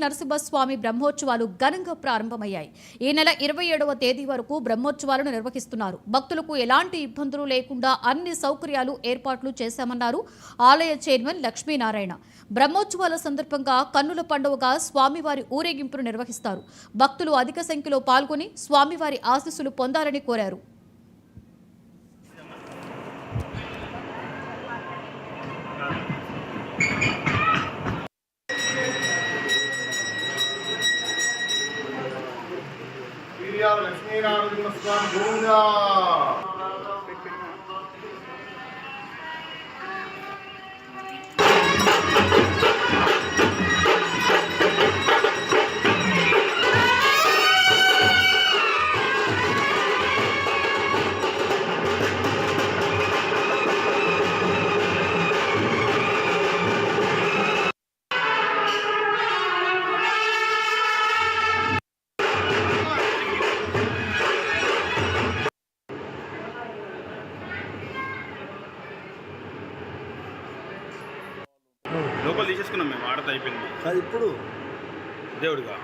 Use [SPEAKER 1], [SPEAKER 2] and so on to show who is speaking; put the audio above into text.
[SPEAKER 1] నరసింహస్వామి బ్రహ్మోత్సవాలు ఘనంగా ప్రారంభమయ్యాయి. ఈ నెల 27వ తేదీ వరకు బ్రహ్మోత్సవాలను నిర్వహిస్తున్నారు. భక్తులకు ఎలాంటి ఇబ్బందులు లేకుండా అన్ని సౌకర్యాలు ఏర్పాట్లు చేశామన్నారు ఆలయ చైర్మన్ లక్ష్మీనారాయణ. బ్రహ్మోత్సవాల సందర్భంగా కన్నుల పండుగగా స్వామివారి ఊరేగింపును నిర్వహిస్తారు. భక్తులు అధిక సంఖ్యలో పాల్గొని స్వామివారి ఆశీస్సులు పొందాలని కోరారు.
[SPEAKER 2] లక్ష్మీనారాయణ స్వామి గోవిందా.
[SPEAKER 3] లోపల తీసేసుకున్నాం మేము, ఆడత అయిపోయింది
[SPEAKER 4] ఇప్పుడు
[SPEAKER 3] దేవుడిగా.